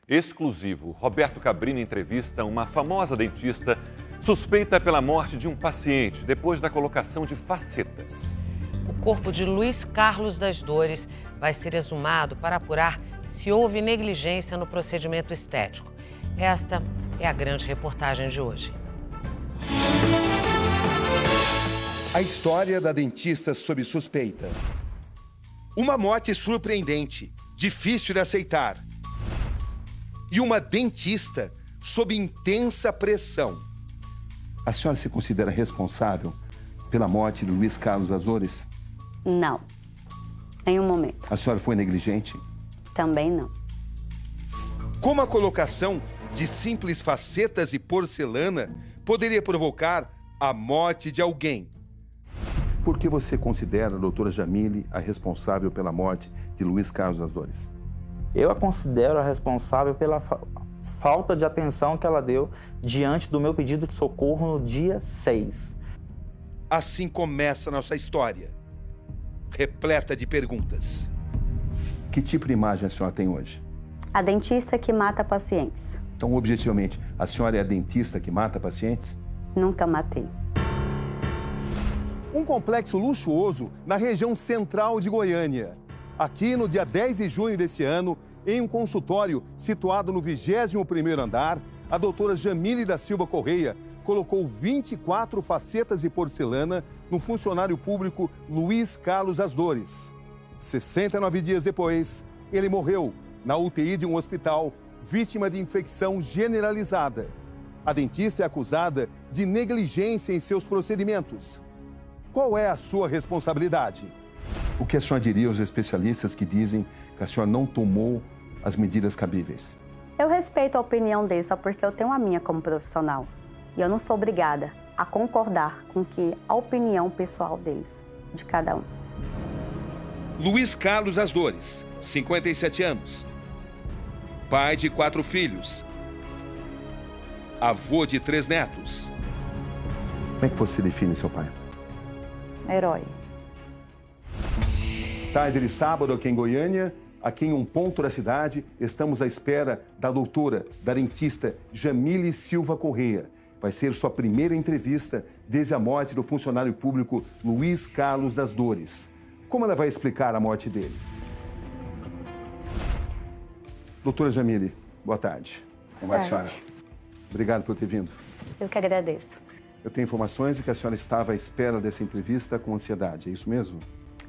Exclusivo. Roberto Cabrini entrevista uma famosa dentista suspeita pela morte de um paciente depois da colocação de facetas. O corpo de Luiz Carlos das Dores vai ser exumado para apurar se houve negligência no procedimento estético. Esta é a grande reportagem de hoje. A história da dentista sob suspeita. Uma morte surpreendente, difícil de aceitar. E uma dentista sob intensa pressão. A senhora se considera responsável pela morte de Luiz Carlos das Dores? Não, nenhum momento. A senhora foi negligente? Também não. Como a colocação de simples facetas e porcelana poderia provocar a morte de alguém? Por que você considera a doutora Jamile a responsável pela morte de Luiz Carlos das Dores? Eu a considero a responsável pela falta de atenção que ela deu diante do meu pedido de socorro no dia 6. Assim começa a nossa história, repleta de perguntas. Que tipo de imagem a senhora tem hoje? A dentista que mata pacientes. Então, objetivamente, a senhora é a dentista que mata pacientes? Nunca matei. Um complexo luxuoso na região central de Goiânia. Aqui, no dia 10 de junho deste ano, em um consultório situado no 21º andar, a doutora Jamile da Silva Correia colocou 24 facetas de porcelana no funcionário público Luiz Carlos das Dores. 69 dias depois, ele morreu na UTI de um hospital, vítima de infecção generalizada. A dentista é acusada de negligência em seus procedimentos. Qual é a sua responsabilidade? O que a senhora diria aos especialistas que dizem que a senhora não tomou as medidas cabíveis? Eu respeito a opinião deles, só porque eu tenho a minha como profissional. E eu não sou obrigada a concordar com a opinião pessoal deles, de cada um. Luiz Carlos das Dores, 57 anos. Pai de 4 filhos. Avô de 3 netos. Como é que você define seu pai? Herói. Tarde de sábado aqui em Goiânia, aqui em um ponto da cidade, estamos à espera da doutora, da dentista Jamile Silva Correia. Vai ser sua primeira entrevista desde a morte do funcionário público Luiz Carlos das Dores. Como ela vai explicar a morte dele? Doutora Jamile, boa tarde. Como vai a senhora? Obrigado por ter vindo. Eu que agradeço. Eu tenho informações de que a senhora estava à espera dessa entrevista com ansiedade, é isso mesmo?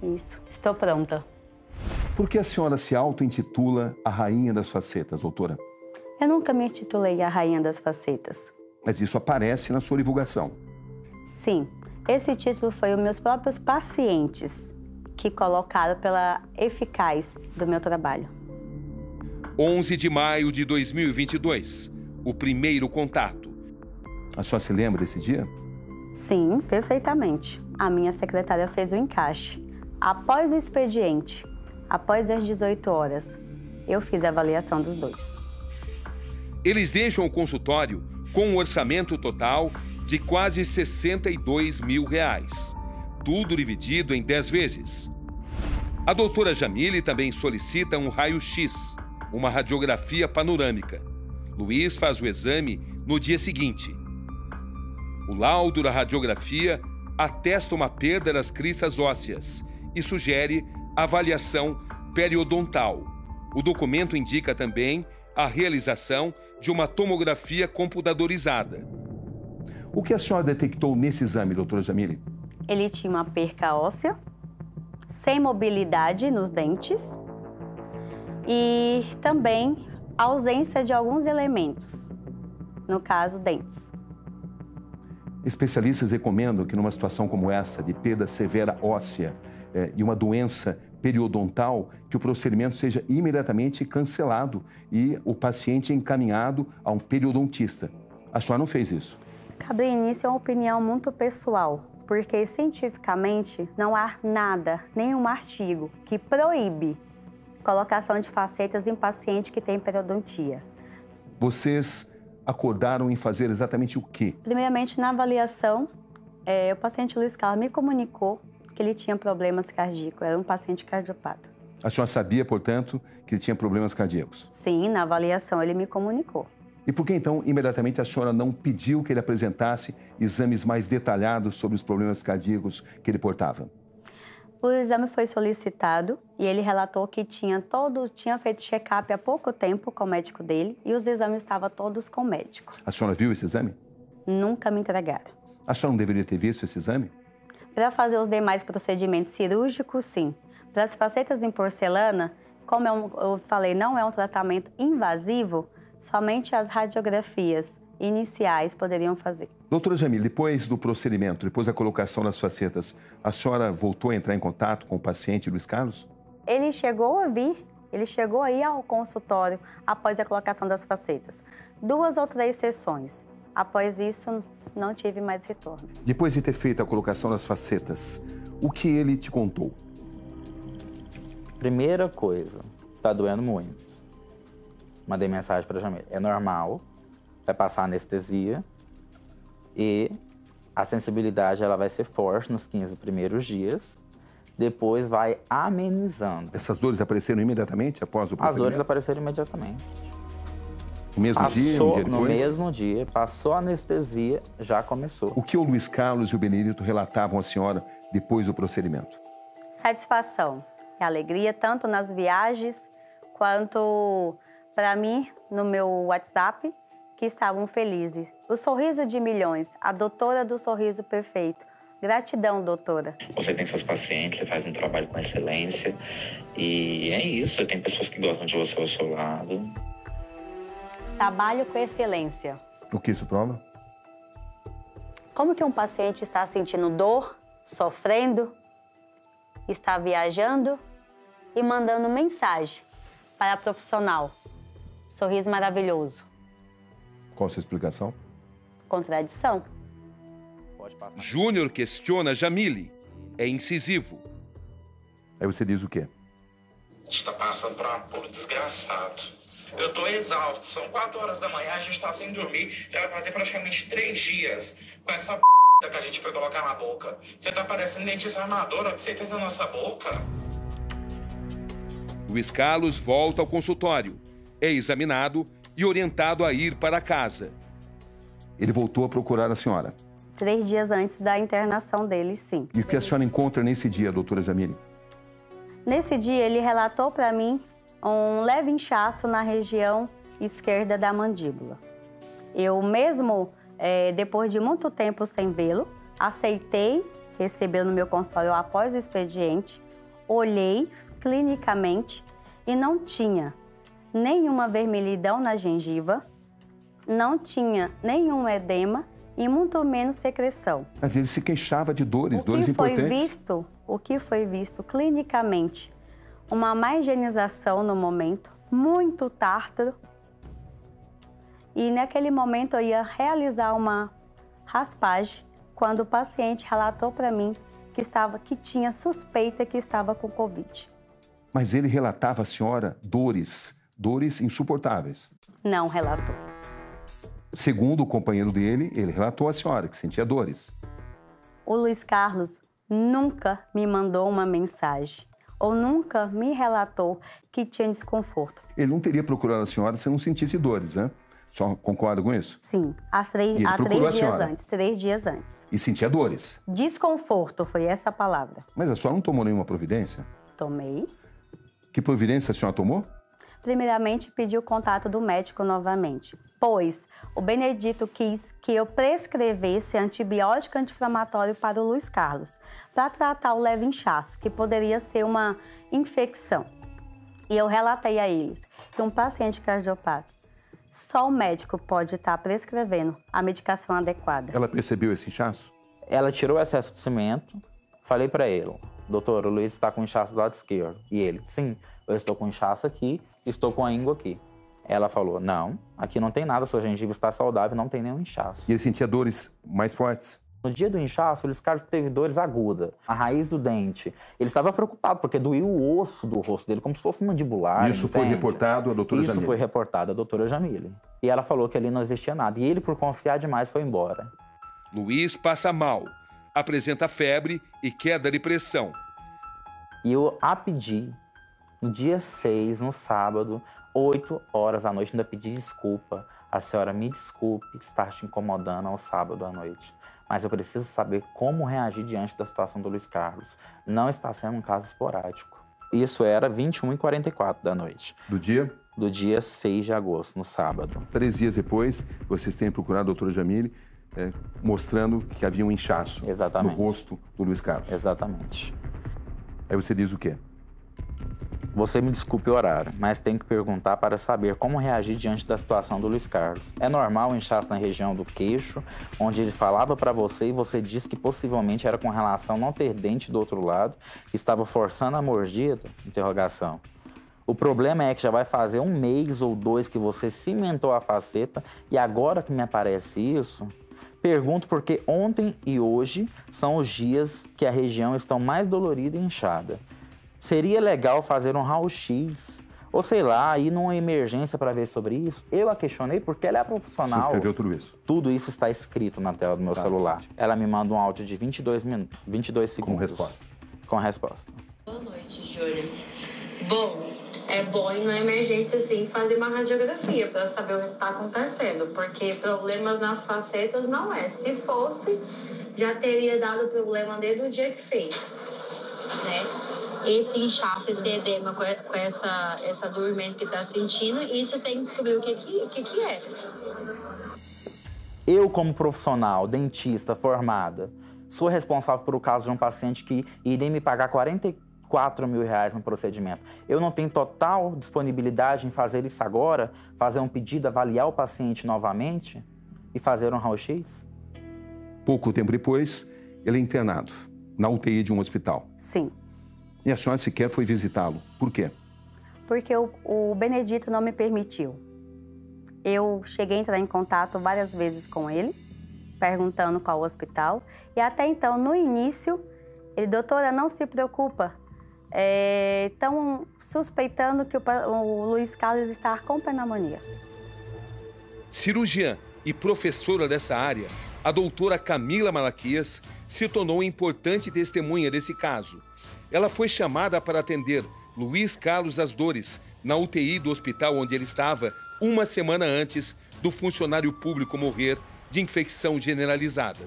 Isso, estou pronta. Por que a senhora se auto-intitula a Rainha das Facetas, doutora? Eu nunca me intitulei a Rainha das Facetas. Mas isso aparece na sua divulgação. Sim, esse título foi os meus próprios pacientes que colocaram pela eficácia do meu trabalho. 11 de maio de 2022, o primeiro contato. A senhora se lembra desse dia? Sim, perfeitamente. A minha secretária fez o encaixe. Após o expediente, após as 18 horas, eu fiz a avaliação dos dois. Eles deixam o consultório com um orçamento total de quase R$62 mil, tudo dividido em 10 vezes. A doutora Jamile também solicita um raio-x, uma radiografia panorâmica. Luiz faz o exame no dia seguinte. O laudo da radiografia atesta uma perda das cristas ósseas e sugere avaliação periodontal. O documento indica também a realização de uma tomografia computadorizada. O que a senhora detectou nesse exame, doutora Jamile? Ele tinha uma perca óssea, sem mobilidade nos dentes e também ausência de alguns elementos, no caso, dentes. Especialistas recomendam que numa situação como essa, de perda severa óssea e uma doença periodontal, que o procedimento seja imediatamente cancelado e o paciente encaminhado a um periodontista. A senhora não fez isso? Cabrini, isso é uma opinião muito pessoal, porque cientificamente não há nada, nenhum artigo que proíbe colocação de facetas em paciente que tem periodontia. Vocês acordaram em fazer exatamente o quê? Primeiramente, na avaliação, o paciente Luiz Carlos me comunicou que ele tinha problemas cardíacos, era um paciente cardiopata. A senhora sabia, portanto, que ele tinha problemas cardíacos? Sim, na avaliação ele me comunicou. E por que, então, imediatamente a senhora não pediu que ele apresentasse exames mais detalhados sobre os problemas cardíacos que ele portava? O exame foi solicitado e ele relatou que tinha feito check-up há pouco tempo com o médico dele e os exames estavam todos com o médico. A senhora viu esse exame? Nunca me entregaram. A senhora não deveria ter visto esse exame? Para fazer os demais procedimentos cirúrgicos, sim. Para as facetas em porcelana, como eu falei, não é um tratamento invasivo, somente as radiografias iniciais poderiam fazer. Doutora Jamile, depois do procedimento, depois da colocação das facetas, a senhora voltou a entrar em contato com o paciente Luiz Carlos? Ele chegou a ir ao consultório após a colocação das facetas. 2 ou 3 sessões. Após isso, não tive mais retorno. Depois de ter feito a colocação das facetas, o que ele te contou? Primeira coisa, tá doendo muito. Mandei mensagem para a Jamile. É normal, vai passar anestesia e a sensibilidade ela vai ser forte nos 15 primeiros dias. Depois vai amenizando. Essas dores apareceram imediatamente após o procedimento? As dores apareceram imediatamente. No mesmo dia, um dia depois? No mesmo dia, passou a anestesia, já começou. O que o Luiz Carlos e o Benedito relatavam à senhora depois do procedimento? Satisfação e alegria, tanto nas viagens, quanto para mim, no meu WhatsApp, que estavam felizes. O sorriso de milhões, a doutora do sorriso perfeito. Gratidão, doutora. Você tem seus pacientes, você faz um trabalho com excelência e é isso, você tem pessoas que gostam de você ao seu lado. Trabalho com excelência. O que isso prova? Como que um paciente está sentindo dor, sofrendo, está viajando e mandando mensagem para a profissional. Sorriso maravilhoso. Qual a sua explicação? Contradição. Júnior questiona Jamile. É incisivo. Aí você diz o quê? A gente tá passando por um apuro desgraçado. Eu tô exausto, são 4 horas da manhã, a gente tá sem dormir, já vai fazer praticamente 3 dias com essa p*** que a gente foi colocar na boca. Você tá parecendo dentista armador, o que você fez na nossa boca? Luiz Carlos volta ao consultório. É examinado e orientado a ir para casa. Ele voltou a procurar a senhora. 3 dias antes da internação dele, sim. E o que a senhora encontra nesse dia, doutora Jamile? Nesse dia, ele relatou para mim um leve inchaço na região esquerda da mandíbula. Eu mesmo, depois de muito tempo sem vê-lo, aceitei recebê-lo no meu consultório após o expediente, olhei clinicamente e não tinha nenhuma vermelhidão na gengiva, não tinha nenhum edema e muito menos secreção. Mas ele se queixava de dores importantes. O que foi visto clinicamente, uma má higienização no momento, muito tártaro. E naquele momento eu ia realizar uma raspagem quando o paciente relatou para mim que tinha suspeita que estava com Covid. Mas ele relatava à senhora dores insuportáveis. Não relatou. Segundo o companheiro dele, ele relatou à senhora que sentia dores. O Luiz Carlos nunca me mandou uma mensagem ou nunca me relatou que tinha desconforto. Ele não teria procurado a senhora se não sentisse dores, né? A senhora concorda com isso? Sim, há 3 dias antes. E sentia dores? Desconforto, foi essa a palavra. Mas a senhora não tomou nenhuma providência? Tomei. Que providência a senhora tomou? Primeiramente, pedi o contato do médico novamente, pois o Benedito quis que eu prescrevesse antibiótico anti-inflamatório para o Luiz Carlos, para tratar o leve inchaço, que poderia ser uma infecção. E eu relatei a eles que um paciente cardiopata, só o médico pode estar prescrevendo a medicação adequada. Ela percebeu esse inchaço? Ela tirou o excesso de cimento, falei para ele, doutor, o Luiz está com inchaço do lado esquerdo. E ele, sim, eu estou com inchaço aqui, estou com a íngua aqui. Ela falou, não, aqui não tem nada, sua gengiva está saudável, não tem nenhum inchaço. E ele sentia dores mais fortes? No dia do inchaço, o Luiz Carlos teve dores agudas, a raiz do dente. Ele estava preocupado, porque doía o osso do rosto dele, como se fosse mandibular. Isso foi reportado à doutora Jamile? Isso foi reportado à doutora Jamile. E ela falou que ali não existia nada. E ele, por confiar demais, foi embora. Luiz passa mal, apresenta febre e queda de pressão. E eu a pedi No dia 6, no sábado, 8 horas da noite, ainda pedi desculpa. A senhora me desculpe estar te incomodando ao sábado à noite. Mas eu preciso saber como reagir diante da situação do Luiz Carlos. Não está sendo um caso esporádico. Isso era 21h44 da noite. Do dia? Do dia 6 de agosto, no sábado. 3 dias depois, vocês têm procurado a doutora Jamile, mostrando que havia um inchaço no rosto do Luiz Carlos. Exatamente. Aí você diz o quê? Você me desculpe o horário, mas tenho que perguntar para saber como reagir diante da situação do Luiz Carlos. É normal o inchaço na região do queixo, onde ele falava para você e você disse que possivelmente era com relação a não ter dente do outro lado, que estava forçando a mordida? Interrogação. O problema é que já vai fazer 1 mês ou 2 que você cimentou a faceta e agora que me aparece isso... Pergunto porque ontem e hoje são os dias que a região está mais dolorida e inchada. Seria legal fazer um raio-x, ou sei lá, ir numa emergência para ver sobre isso? Eu a questionei porque ela é profissional. Você escreveu tudo isso? Tudo isso está escrito na tela do meu celular. Ela me manda um áudio de 22 minutos, 22 segundos. Com resposta. Com resposta. Boa noite, Júlia. Bom, é bom ir na emergência, sim, fazer uma radiografia para saber o que está acontecendo, porque problemas nas facetas não é. Se fosse, já teria dado problema desde o dia que fez, né? Esse inchaço, esse edema com essa dormência que está sentindo, isso tem que descobrir o que é. Eu, como profissional, dentista formada, sou responsável por o caso de um paciente que iria me pagar R$44 mil no procedimento. Eu não tenho total disponibilidade em fazer isso agora, fazer um pedido, avaliar o paciente novamente e fazer um raio-x? Pouco tempo depois, ele é internado na UTI de um hospital. Sim. E a senhora sequer foi visitá-lo. Por quê? Porque o Benedito não me permitiu. Eu cheguei a entrar em contato várias vezes com ele, perguntando qual hospital. E até então, no início, ele, doutora, não se preocupa. Estão suspeitando que o Luiz Carlos está com pneumonia. Cirurgiã e professora dessa área, a doutora Camila Malaquias se tornou importante testemunha desse caso. Ela foi chamada para atender Luiz Carlos das Dores na UTI do hospital onde ele estava 1 semana antes do funcionário público morrer de infecção generalizada.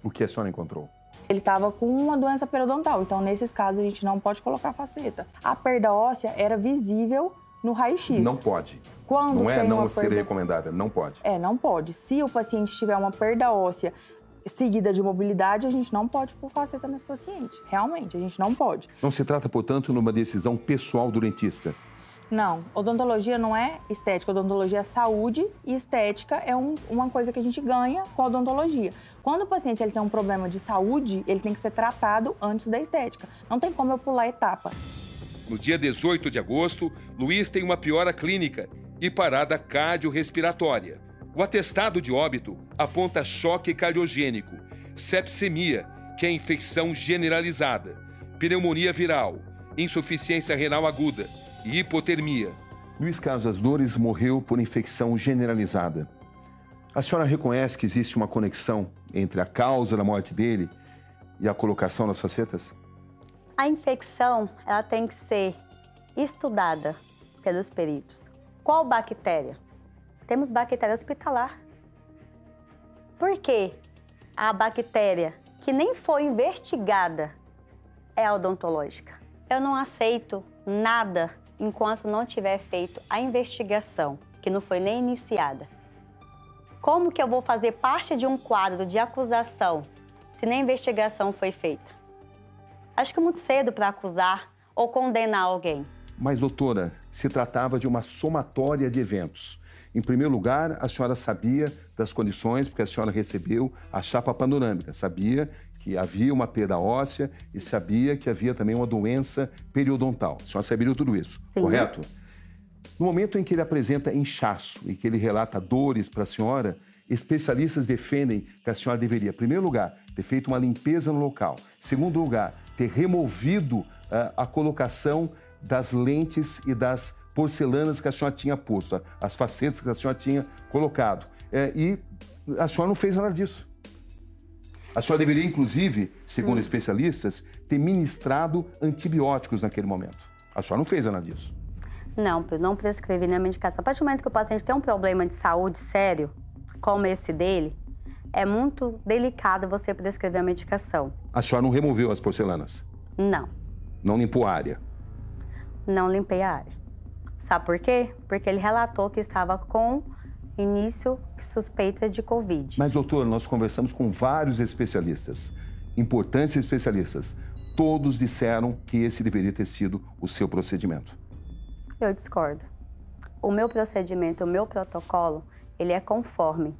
O que a senhora encontrou? Ele estava com uma doença periodontal, então nesses casos a gente não pode colocar faceta. A perda óssea era visível no raio-x. Não pode. Quando não é tem não uma ser perda... recomendável, não pode. Não pode. Se o paciente tiver uma perda óssea seguida de mobilidade, a gente não pode pôr faceta nesse paciente. Realmente, a gente não pode. Não se trata, portanto, de uma decisão pessoal do dentista. Não, odontologia não é estética, odontologia é saúde e estética é uma coisa que a gente ganha com a odontologia. Quando o paciente ele tem um problema de saúde, ele tem que ser tratado antes da estética. Não tem como eu pular etapa. No dia 18 de agosto, Luiz tem uma piora clínica e parada cardiorrespiratória. O atestado de óbito aponta choque cardiogênico, sepsemia, que é infecção generalizada, pneumonia viral, insuficiência renal aguda e hipotermia. Luiz Carlos das Dores morreu por infecção generalizada. A senhora reconhece que existe uma conexão entre a causa da morte dele e a colocação das facetas? A infecção, ela tem que ser estudada pelos peritos. Qual bactéria? Temos bactéria hospitalar. Por que a bactéria que nem foi investigada é a odontológica? Eu não aceito nada enquanto não tiver feito a investigação, que não foi nem iniciada. Como que eu vou fazer parte de um quadro de acusação se nem investigação foi feita? Acho que é muito cedo para acusar ou condenar alguém. Mas, doutora, se tratava de uma somatória de eventos. Em primeiro lugar, a senhora sabia das condições, porque a senhora recebeu a chapa panorâmica, sabia que havia uma perda óssea e sabia que havia também uma doença periodontal. A senhora sabia de tudo isso, sim, correto? No momento em que ele apresenta inchaço e que ele relata dores para a senhora, especialistas defendem que a senhora deveria, em primeiro lugar, ter feito uma limpeza no local. Em segundo lugar, ter removido a colocação das lentes e das porcelanas que a senhora tinha posto, as facetas que a senhora tinha colocado. E a senhora não fez nada disso. A senhora deveria, inclusive, segundo especialistas, ter ministrado antibióticos naquele momento. A senhora não fez nada disso. Não, eu não prescrevi nenhuma medicação. A partir do momento que o paciente tem um problema de saúde sério, como esse dele, é muito delicado você prescrever a medicação. A senhora não removeu as porcelanas? Não. Não limpou a área? Não limpei a área. Sabe por quê? Porque ele relatou que estava com início suspeita de Covid. Mas, doutor, nós conversamos com vários especialistas, importantes especialistas. Todos disseram que esse deveria ter sido o seu procedimento. Eu discordo. O meu procedimento, o meu protocolo, ele é conforme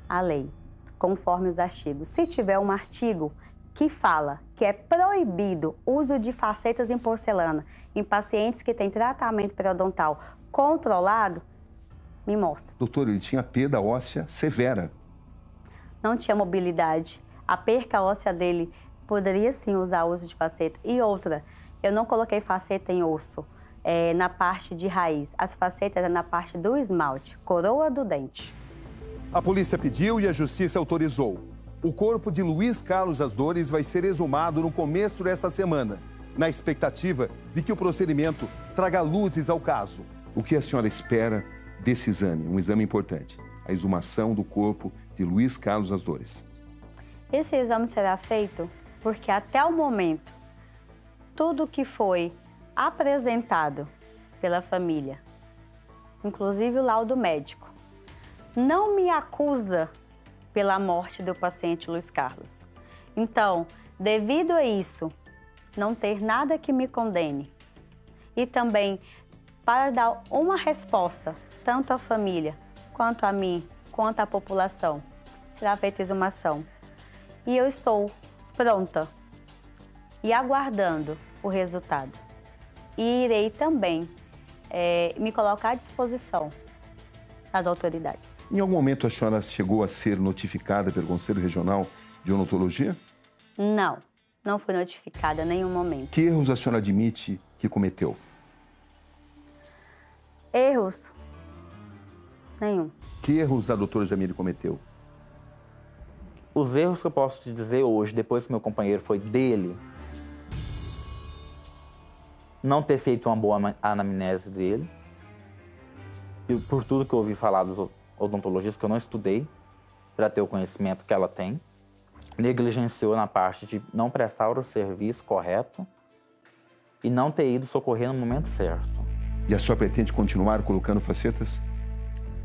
a lei, conforme os artigos. Se tiver um artigo que fala que é proibido o uso de facetas em porcelana em pacientes que têm tratamento periodontal controlado, me mostra. Doutor, ele tinha perda óssea severa. Não tinha mobilidade. A perca óssea dele poderia sim usar o uso de faceta. E outra, eu não coloquei faceta em osso, na parte de raiz. As facetas eram na parte do esmalte, coroa do dente. A polícia pediu e a justiça autorizou. O corpo de Luiz Carlos Das Dores vai ser exumado no começo desta semana, na expectativa de que o procedimento traga luzes ao caso. O que a senhora espera desse exame, um exame importante, a exumação do corpo de Luiz Carlos Das Dores? Esse exame será feito porque até o momento, tudo que foi apresentado pela família, inclusive o laudo médico, não me acusa pela morte do paciente Luiz Carlos. Então, devido a isso, não ter nada que me condene e também para dar uma resposta, tanto à família, quanto a mim, quanto à população, será feita exumação. E eu estou pronta e aguardando o resultado. E irei também me colocar à disposição das autoridades. Em algum momento a senhora chegou a ser notificada pelo Conselho Regional de Odontologia? Não, não fui notificada em nenhum momento. Que erros a senhora admite que cometeu? Erros? Nenhum. Que erros a doutora Jamile cometeu? Os erros que eu posso te dizer hoje, depois que meu companheiro foi dele, não ter feito uma boa anamnese dele, e por tudo que eu ouvi falar dos odontologistas, que eu não estudei para ter o conhecimento que ela tem, negligenciou na parte de não prestar o serviço correto e não ter ido socorrer no momento certo. E a senhora pretende continuar colocando facetas?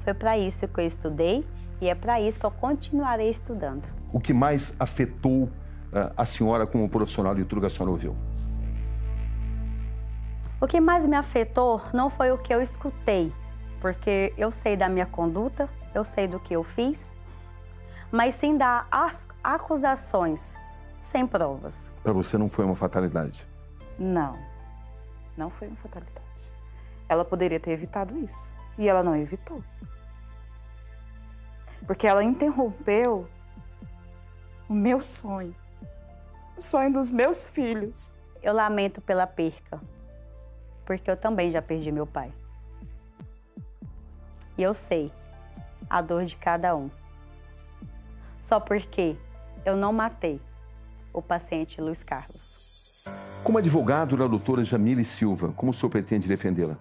Foi para isso que eu estudei e é para isso que eu continuarei estudando. O que mais afetou a senhora como profissional de tudo que a senhora ouviu? O que mais me afetou não foi o que eu escutei, porque eu sei da minha conduta, eu sei do que eu fiz, mas sim das acusações sem provas. Para você não foi uma fatalidade? Não, não foi uma fatalidade. Ela poderia ter evitado isso, e ela não evitou. Porque ela interrompeu o meu sonho, o sonho dos meus filhos. Eu lamento pela perca, porque eu também já perdi meu pai. E eu sei a dor de cada um. Só porque eu não matei o paciente Luiz Carlos. Como advogado da doutora Jamile Silva, como o senhor pretende defendê-la?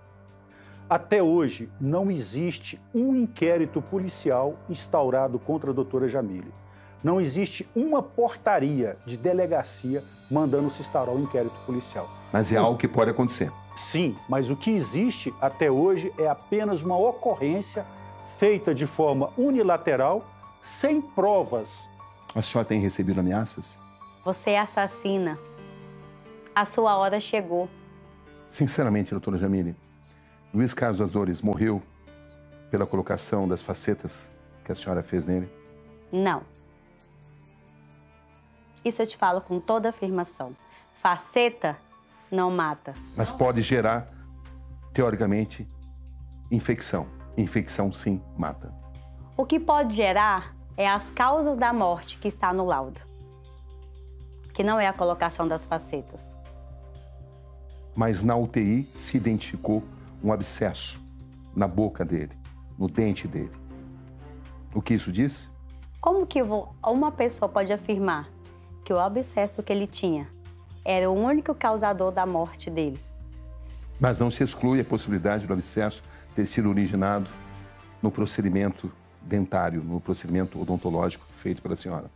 Até hoje, não existe um inquérito policial instaurado contra a doutora Jamile. Não existe uma portaria de delegacia mandando se instaurar um inquérito policial. Mas é algo que pode acontecer. Sim, mas o que existe até hoje é apenas uma ocorrência feita de forma unilateral, sem provas. A senhora tem recebido ameaças? Você é assassina. A sua hora chegou. Sinceramente, doutora Jamile, Luiz Carlos Das Dores morreu pela colocação das facetas que a senhora fez nele? Não. Isso eu te falo com toda afirmação. Faceta não mata. Mas pode gerar, teoricamente, infecção. Infecção, sim, mata. O que pode gerar é as causas da morte que está no laudo, que não é a colocação das facetas. Mas na UTI se identificou um abscesso na boca dele, no dente dele. O que isso diz? Como que uma pessoa pode afirmar que o abscesso que ele tinha era o único causador da morte dele? Mas não se exclui a possibilidade do abscesso ter sido originado no procedimento dentário, no procedimento odontológico feito pela senhora.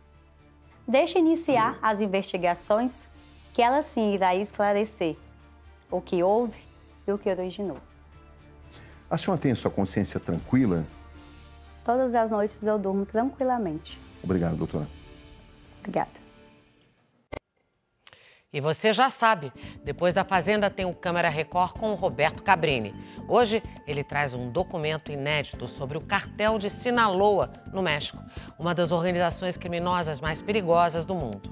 Deixe iniciar as investigações, que ela sim irá esclarecer o que houve e o que originou. A senhora tem a sua consciência tranquila? Todas as noites eu durmo tranquilamente. Obrigado, doutora. Obrigada. E você já sabe, depois da Fazenda tem o Câmara Record com o Roberto Cabrini. Hoje ele traz um documento inédito sobre o cartel de Sinaloa, no México, uma das organizações criminosas mais perigosas do mundo.